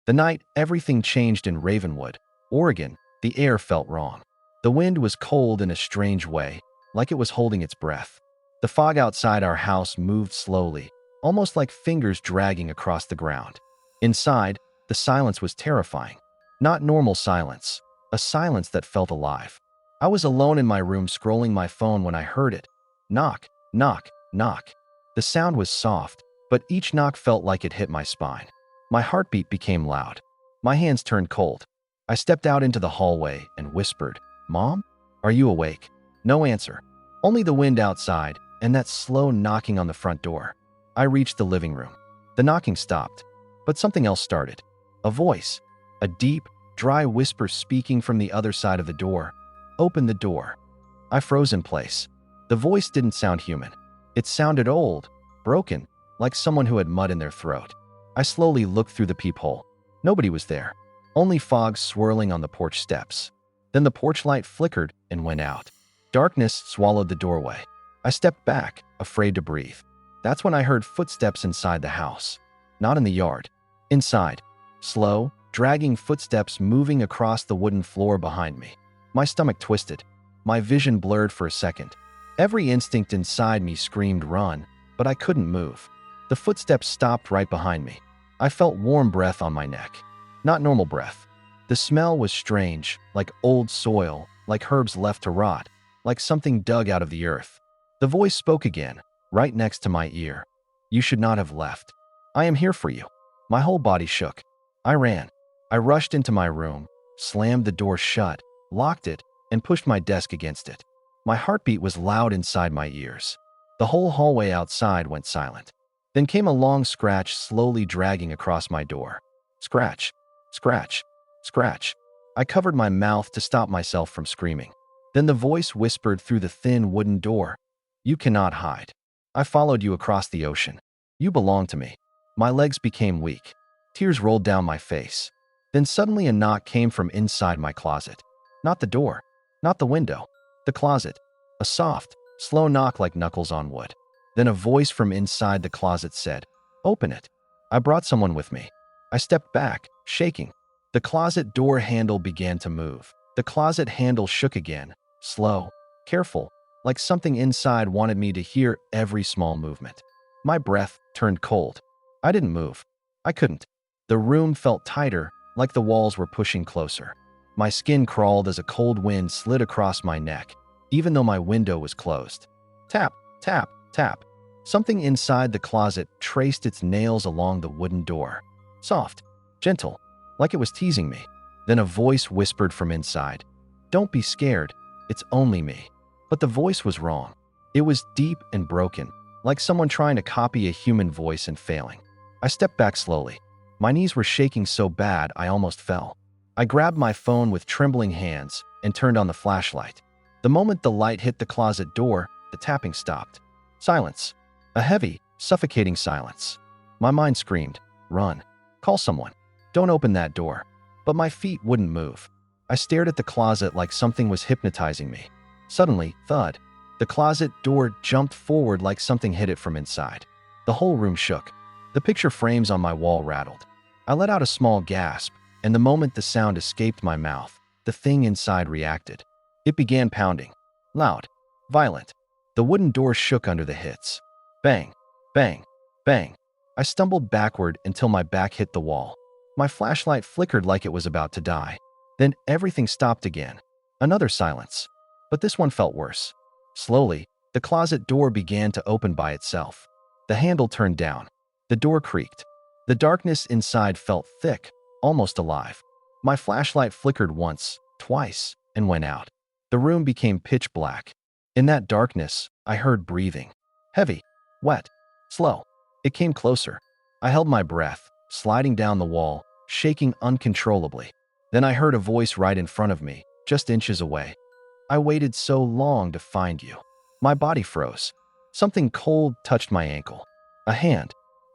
The night everything changed in Ravenwood, Oregon, the air felt wrong. The wind was cold in a strange way, like it was holding its breath. The fog outside our house moved slowly, almost like fingers dragging across the ground. Inside, the silence was terrifying. Not normal silence, a silence that felt alive. I was alone in my room scrolling my phone when I heard it. Knock, knock, knock. The sound was soft, but each knock felt like it hit my spine. My heartbeat became loud. My hands turned cold. I stepped out into the hallway and whispered, "Mom? Are you awake?" No answer. Only the wind outside and that slow knocking on the front door. I reached the living room. The knocking stopped, but something else started. A voice, a deep, dry whisper speaking from the other side of the door. "Open the door." I froze in place. The voice didn't sound human. It sounded old, broken, like someone who had mud in their throat. I slowly looked through the peephole. Nobody was there. Only fog swirling on the porch steps. Then the porch light flickered and went out. Darkness swallowed the doorway. I stepped back, afraid to breathe. That's when I heard footsteps inside the house. Not in the yard. Inside. Slow, dragging footsteps moving across the wooden floor behind me. My stomach twisted. My vision blurred for a second. Every instinct inside me screamed run, but I couldn't move. The footsteps stopped right behind me. I felt warm breath on my neck. Not normal breath. The smell was strange, like old soil, like herbs left to rot, like something dug out of the earth. The voice spoke again, right next to my ear. "You should not have left. I am here for you." My whole body shook. I ran. I rushed into my room, slammed the door shut, locked it, and pushed my desk against it. My heartbeat was loud inside my ears. The whole hallway outside went silent. Then came a long scratch slowly dragging across my door. Scratch, scratch, scratch. I covered my mouth to stop myself from screaming. Then the voice whispered through the thin wooden door, "You cannot hide. I followed you across the ocean. You belong to me." My legs became weak. Tears rolled down my face. Then suddenly a knock came from inside my closet. Not the door, not the window, the closet. A soft, slow knock like knuckles on wood. Then a voice from inside the closet said, "Open it." I brought someone with me. I stepped back, shaking. The closet door handle began to move. The closet handle shook again, slow, careful, like something inside wanted me to hear every small movement. My breath turned cold. I didn't move. I couldn't. The room felt tighter, like the walls were pushing closer. My skin crawled as a cold wind slid across my neck, even though my window was closed. Tap, tap, tap. Something inside the closet traced its nails along the wooden door. Soft, gentle, like it was teasing me. Then a voice whispered from inside, "Don't be scared, it's only me." But the voice was wrong. It was deep and broken, like someone trying to copy a human voice and failing. I stepped back slowly. My knees were shaking so bad I almost fell. I grabbed my phone with trembling hands and turned on the flashlight. The moment the light hit the closet door, the tapping stopped. Silence. A heavy, suffocating silence. My mind screamed, "Run. Call someone. Don't open that door." But my feet wouldn't move. I stared at the closet like something was hypnotizing me. Suddenly, thud. The closet door jumped forward like something hit it from inside. The whole room shook. The picture frames on my wall rattled. I let out a small gasp, and the moment the sound escaped my mouth, the thing inside reacted. It began pounding. Loud. Violent. The wooden door shook under the hits. Bang. Bang. Bang. I stumbled backward until my back hit the wall. My flashlight flickered like it was about to die. Then everything stopped again. Another silence. But this one felt worse. Slowly, the closet door began to open by itself. The handle turned down. The door creaked. The darkness inside felt thick, almost alive. My flashlight flickered once, twice, and went out. The room became pitch black. In that darkness, I heard breathing. Heavy, wet, slow. It came closer. I held my breath, sliding down the wall, shaking uncontrollably. Then I heard a voice right in front of me, just inches away. "I waited so long to find you." My body froze. Something cold touched my ankle. A hand,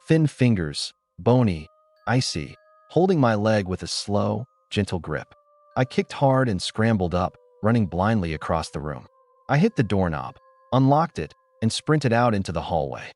thin fingers, bony, icy, holding my leg with a slow, gentle grip. I kicked hard and scrambled up, running blindly across the room. I hit the doorknob, unlocked it, and sprinted out into the hallway.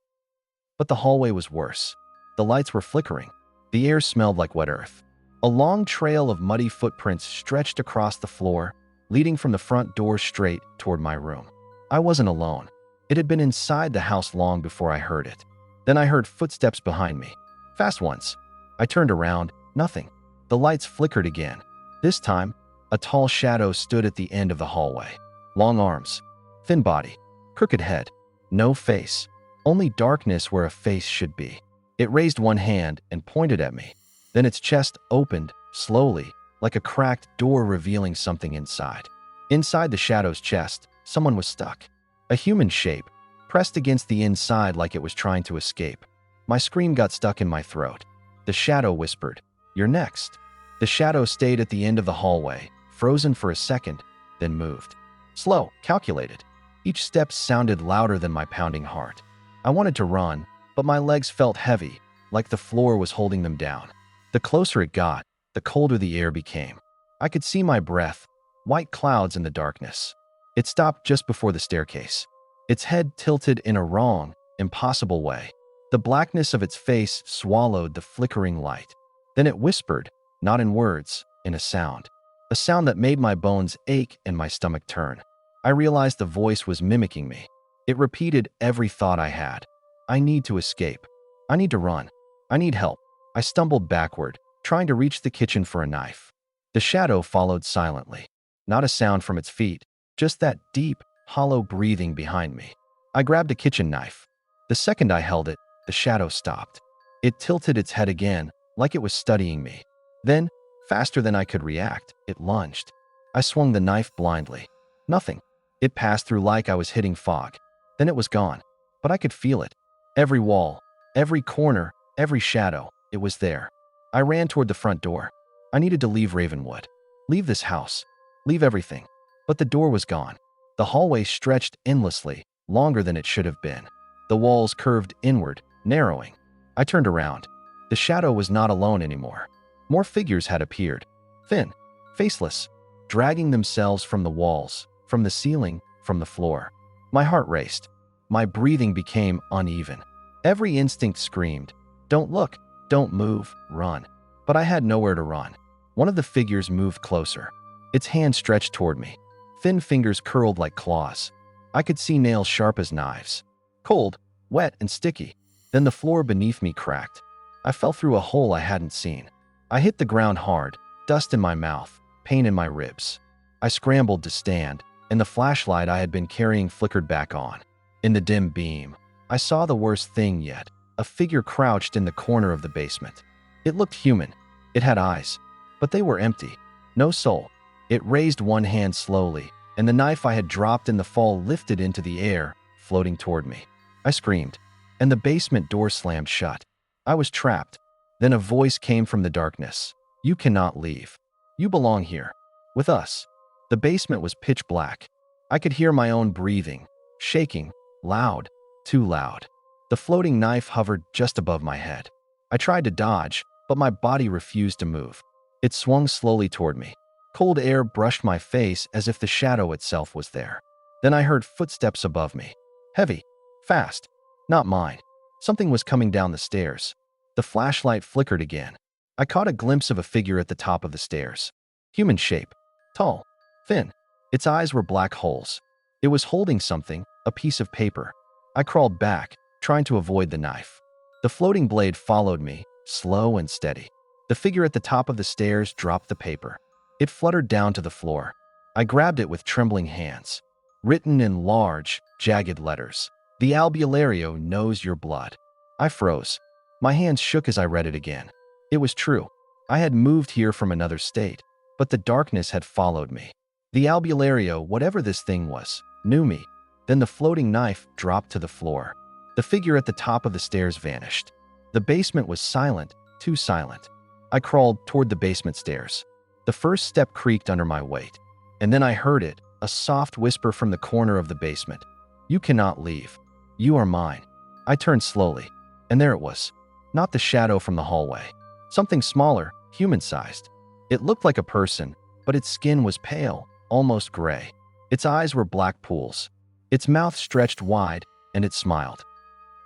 But the hallway was worse. The lights were flickering. The air smelled like wet earth. A long trail of muddy footprints stretched across the floor, leading from the front door straight toward my room. I wasn't alone. It had been inside the house long before I heard it. Then I heard footsteps behind me. Fast ones. I turned around. Nothing. The lights flickered again. This time, a tall shadow stood at the end of the hallway. Long arms. Thin body. Crooked head. No face. Only darkness where a face should be. It raised one hand and pointed at me. Then its chest opened, slowly, like a cracked door revealing something inside. Inside the shadow's chest, someone was stuck. A human shape, pressed against the inside like it was trying to escape. My scream got stuck in my throat. The shadow whispered, "You're next." The shadow stayed at the end of the hallway, frozen for a second, then moved. Slow, calculated. Each step sounded louder than my pounding heart. I wanted to run, but my legs felt heavy, like the floor was holding them down. The closer it got, the colder the air became. I could see my breath, white clouds in the darkness. It stopped just before the staircase. Its head tilted in a wrong, impossible way. The blackness of its face swallowed the flickering light. Then it whispered, not in words, in a sound that made my bones ache and my stomach turn. I realized the voice was mimicking me. It repeated every thought I had. I need to escape. I need to run. I need help. I stumbled backward, trying to reach the kitchen for a knife. The shadow followed silently. Not a sound from its feet, just that deep, hollow breathing behind me. I grabbed a kitchen knife. The second I held it, the shadow stopped. It tilted its head again, like it was studying me. Then, faster than I could react, it lunged. I swung the knife blindly. Nothing. It passed through like I was hitting fog. Then it was gone. But I could feel it. Every wall, every corner, every shadow, it was there. I ran toward the front door. I needed to leave Ravenwood. Leave this house. Leave everything. But the door was gone. The hallway stretched endlessly, longer than it should have been. The walls curved inward, narrowing. I turned around. The shadow was not alone anymore. More figures had appeared. Thin, faceless, dragging themselves from the walls, from the ceiling, from the floor. My heart raced. My breathing became uneven. Every instinct screamed, "Don't look, don't move, run." But I had nowhere to run. One of the figures moved closer. Its hand stretched toward me. Thin fingers curled like claws. I could see nails sharp as knives. Cold, wet, and sticky. Then the floor beneath me cracked. I fell through a hole I hadn't seen. I hit the ground hard, dust in my mouth, pain in my ribs. I scrambled to stand, and the flashlight I had been carrying flickered back on. In the dim beam, I saw the worst thing yet, a figure crouched in the corner of the basement. It looked human. It had eyes, but they were empty. No soul. It raised one hand slowly, and the knife I had dropped in the fall lifted into the air, floating toward me. I screamed, and the basement door slammed shut. I was trapped. Then a voice came from the darkness. "You cannot leave. You belong here, with us." The basement was pitch black. I could hear my own breathing, shaking, loud, too loud. The floating knife hovered just above my head. I tried to dodge, but my body refused to move. It swung slowly toward me. Cold air brushed my face as if the shadow itself was there. Then I heard footsteps above me. Heavy, fast, not mine. Something was coming down the stairs. The flashlight flickered again. I caught a glimpse of a figure at the top of the stairs. Human shape. Tall. Thin. Its eyes were black holes. It was holding something, a piece of paper. I crawled back, trying to avoid the knife. The floating blade followed me, slow and steady. The figure at the top of the stairs dropped the paper. It fluttered down to the floor. I grabbed it with trembling hands. Written in large, jagged letters. "The Albularyo knows your blood." I froze. My hands shook as I read it again. It was true. I had moved here from another state, but the darkness had followed me. The Albularyo, whatever this thing was, knew me. Then the floating knife dropped to the floor. The figure at the top of the stairs vanished. The basement was silent, too silent. I crawled toward the basement stairs. The first step creaked under my weight. And then I heard it, a soft whisper from the corner of the basement. "You cannot leave. You are mine." I turned slowly, and there it was. Not the shadow from the hallway. Something smaller, human-sized. It looked like a person, but its skin was pale, almost gray. Its eyes were black pools. Its mouth stretched wide, and it smiled.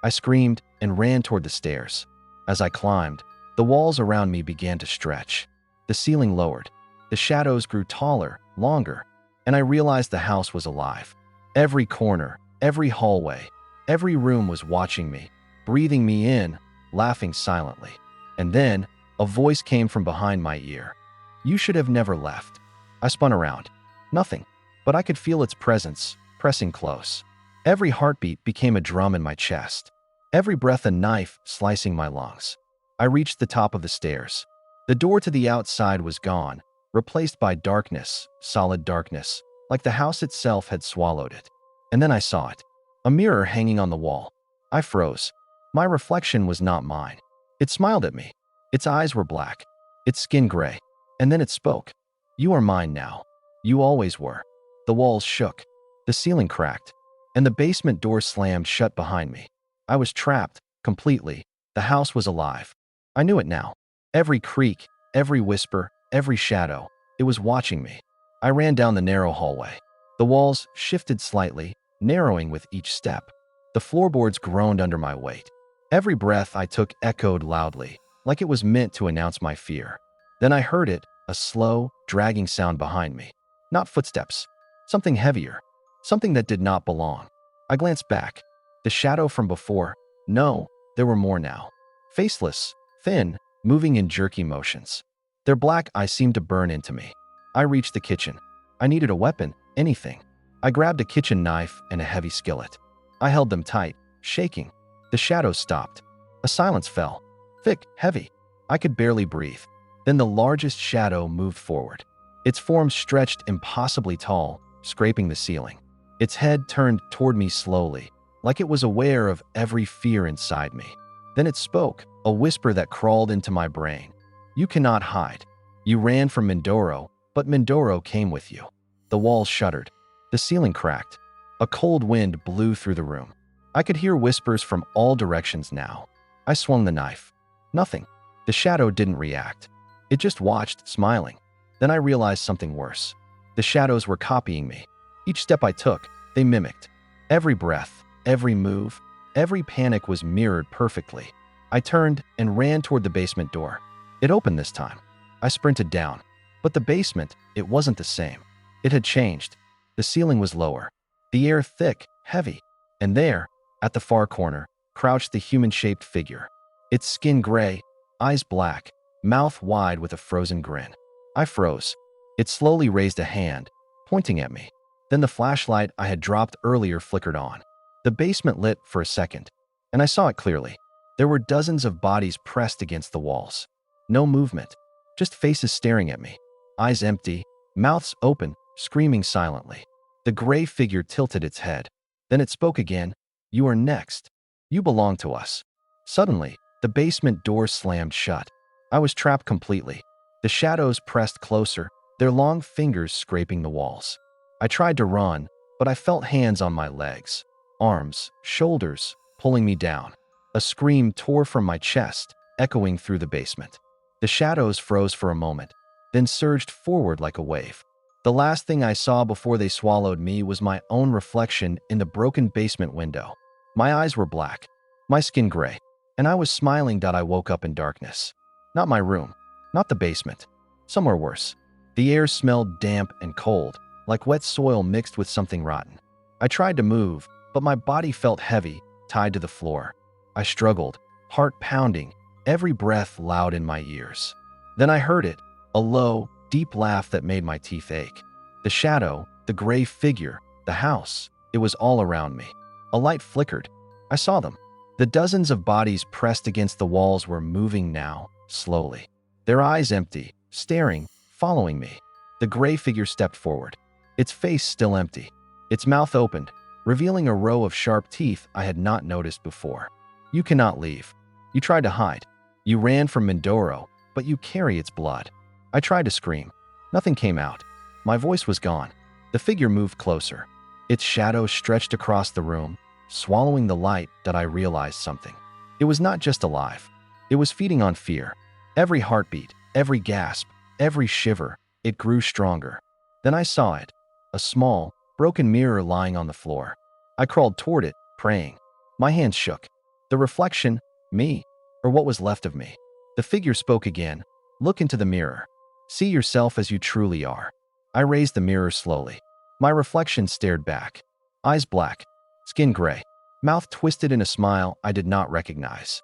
I screamed and ran toward the stairs. As I climbed, the walls around me began to stretch. The ceiling lowered. The shadows grew taller, longer, and I realized the house was alive. Every corner, every hallway, every room was watching me, breathing me in, laughing silently. And then, a voice came from behind my ear. "You should have never left." I spun around. Nothing, but I could feel its presence, pressing close. Every heartbeat became a drum in my chest. Every breath a knife slicing my lungs. I reached the top of the stairs. The door to the outside was gone, replaced by darkness, solid darkness, like the house itself had swallowed it. And then I saw it. A mirror hanging on the wall. I froze. My reflection was not mine. It smiled at me. Its eyes were black, its skin gray. And then it spoke. "You are mine now. You always were." The walls shook. The ceiling cracked. And the basement door slammed shut behind me. I was trapped, completely. The house was alive. I knew it now. Every creak, every whisper, every shadow. It was watching me. I ran down the narrow hallway. The walls shifted slightly, narrowing with each step. The floorboards groaned under my weight. Every breath I took echoed loudly, like it was meant to announce my fear. Then I heard it, a slow, dragging sound behind me. Not footsteps. Something heavier. Something that did not belong. I glanced back. The shadow from before. No, there were more now. Faceless, thin, moving in jerky motions. Their black eyes seemed to burn into me. I reached the kitchen. I needed a weapon, anything. I grabbed a kitchen knife and a heavy skillet. I held them tight, shaking. The shadows stopped. A silence fell. Thick, heavy. I could barely breathe. Then the largest shadow moved forward. Its form stretched impossibly tall, scraping the ceiling. Its head turned toward me slowly, like it was aware of every fear inside me. Then it spoke, a whisper that crawled into my brain. "You cannot hide. You ran from Mindoro, but Mindoro came with you." The walls shuddered. The ceiling cracked. A cold wind blew through the room. I could hear whispers from all directions now. I swung the knife. Nothing. The shadow didn't react. It just watched, smiling. Then I realized something worse. The shadows were copying me. Each step I took, they mimicked. Every breath, every move, every panic was mirrored perfectly. I turned and ran toward the basement door. It opened this time. I sprinted down. But the basement, it wasn't the same. It had changed. The ceiling was lower. The air thick, heavy. And there, at the far corner, crouched the human-shaped figure. Its skin gray, eyes black, mouth wide with a frozen grin. I froze. It slowly raised a hand, pointing at me. Then the flashlight I had dropped earlier flickered on. The basement lit for a second, and I saw it clearly. There were dozens of bodies pressed against the walls. No movement, just faces staring at me. Eyes empty, mouths open, screaming silently. The gray figure tilted its head. Then it spoke again. "You are next. You belong to us." Suddenly, the basement door slammed shut. I was trapped completely. The shadows pressed closer, their long fingers scraping the walls. I tried to run, but I felt hands on my legs, arms, shoulders, pulling me down. A scream tore from my chest, echoing through the basement. The shadows froze for a moment, then surged forward like a wave. The last thing I saw before they swallowed me was my own reflection in the broken basement window. My eyes were black, my skin gray, and I was smiling that I woke up in darkness. Not my room, not the basement, somewhere worse. The air smelled damp and cold, like wet soil mixed with something rotten. I tried to move, but my body felt heavy, tied to the floor. I struggled, heart pounding, every breath loud in my ears. Then I heard it, a low, deep laugh that made my teeth ache. The shadow, the gray figure, the house, it was all around me. A light flickered. I saw them. The dozens of bodies pressed against the walls were moving now, slowly. Their eyes empty, staring, following me. The gray figure stepped forward. Its face still empty. Its mouth opened, revealing a row of sharp teeth I had not noticed before. "You cannot leave. You tried to hide. You ran from Mindoro, but you carry its blood." I tried to scream. Nothing came out. My voice was gone. The figure moved closer. Its shadow stretched across the room, swallowing the light that I realized something. It was not just alive. It was feeding on fear. Every heartbeat, every gasp, every shiver, it grew stronger. Then I saw it, a small, broken mirror lying on the floor. I crawled toward it, praying. My hands shook. The reflection, me, or what was left of me. The figure spoke again. "Look into the mirror." See yourself as you truly are. I raised the mirror slowly. My reflection stared back. Eyes black, skin gray, mouth twisted in a smile I did not recognize.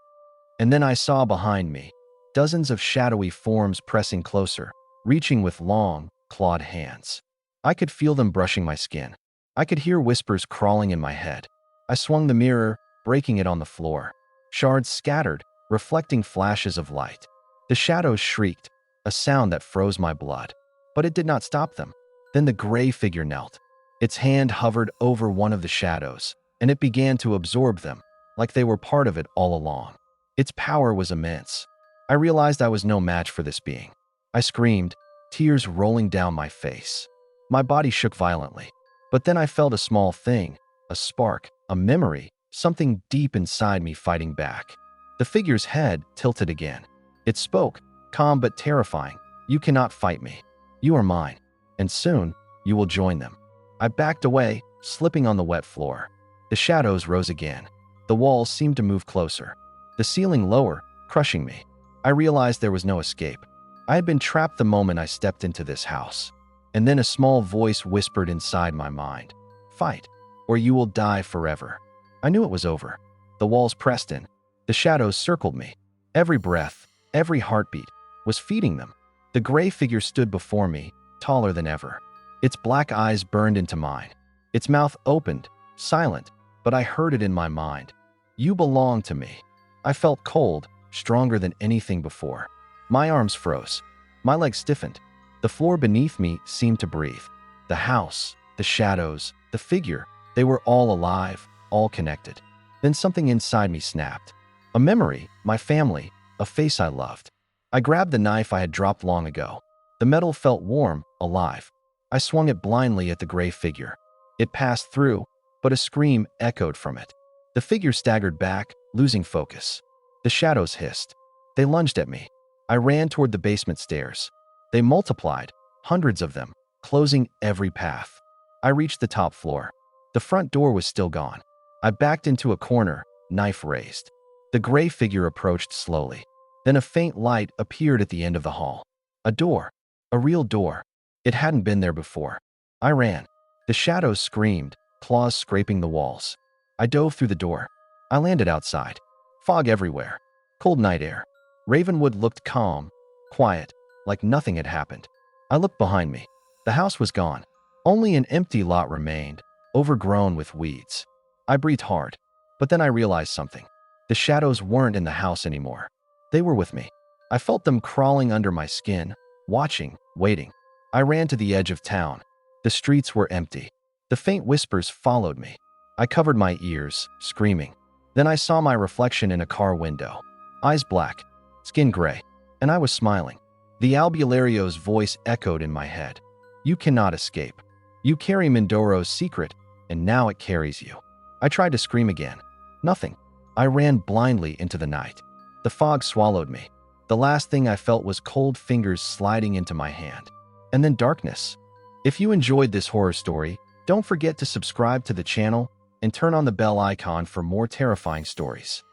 And then I saw behind me dozens of shadowy forms pressing closer, reaching with long, clawed hands. I could feel them brushing my skin. I could hear whispers crawling in my head. I swung the mirror, breaking it on the floor. Shards scattered, reflecting flashes of light. The shadows shrieked, a sound that froze my blood. But it did not stop them. Then the gray figure knelt. Its hand hovered over one of the shadows, and it began to absorb them, like they were part of it all along. Its power was immense. I realized I was no match for this being. I screamed, tears rolling down my face. My body shook violently. But then I felt a small thing, a spark, a memory, something deep inside me fighting back. The figure's head tilted again. It spoke, calm but terrifying. You cannot fight me. You are mine. And soon, you will join them. I backed away, slipping on the wet floor. The shadows rose again. The walls seemed to move closer. The ceiling lower, crushing me. I realized there was no escape. I had been trapped the moment I stepped into this house. And then a small voice whispered inside my mind, "Fight, or you will die forever." I knew it was over. The walls pressed in. The shadows circled me. Every breath, every heartbeat, was feeding them. The gray figure stood before me, taller than ever. Its black eyes burned into mine. Its mouth opened, silent, but I heard it in my mind. "You belong to me." I felt cold, stronger than anything before. My arms froze. My legs stiffened. The floor beneath me seemed to breathe. The house, the shadows, the figure, they were all alive, all connected. Then something inside me snapped. A memory, my family, a face I loved. I grabbed the knife I had dropped long ago. The metal felt warm, alive. I swung it blindly at the gray figure. It passed through, but a scream echoed from it. The figure staggered back, losing focus. The shadows hissed. They lunged at me. I ran toward the basement stairs. They multiplied, hundreds of them, closing every path. I reached the top floor. The front door was still gone. I backed into a corner, knife raised. The gray figure approached slowly. Then a faint light appeared at the end of the hall. A door. A real door. It hadn't been there before. I ran. The shadows screamed, claws scraping the walls. I dove through the door. I landed outside. Fog everywhere. Cold night air. Ravenwood looked calm, quiet, like nothing had happened. I looked behind me. The house was gone. Only an empty lot remained, overgrown with weeds. I breathed hard, but then I realized something. The shadows weren't in the house anymore. They were with me. I felt them crawling under my skin, watching, waiting. I ran to the edge of town. The streets were empty. The faint whispers followed me. I covered my ears, screaming. Then I saw my reflection in a car window. Eyes black, skin gray, and I was smiling. The Albularyo's voice echoed in my head. "You cannot escape. You carry Mindoro's secret, and now it carries you." I tried to scream again. Nothing. I ran blindly into the night. The fog swallowed me. The last thing I felt was cold fingers sliding into my hand. And then darkness. If you enjoyed this horror story, don't forget to subscribe to the channel and turn on the bell icon for more terrifying stories.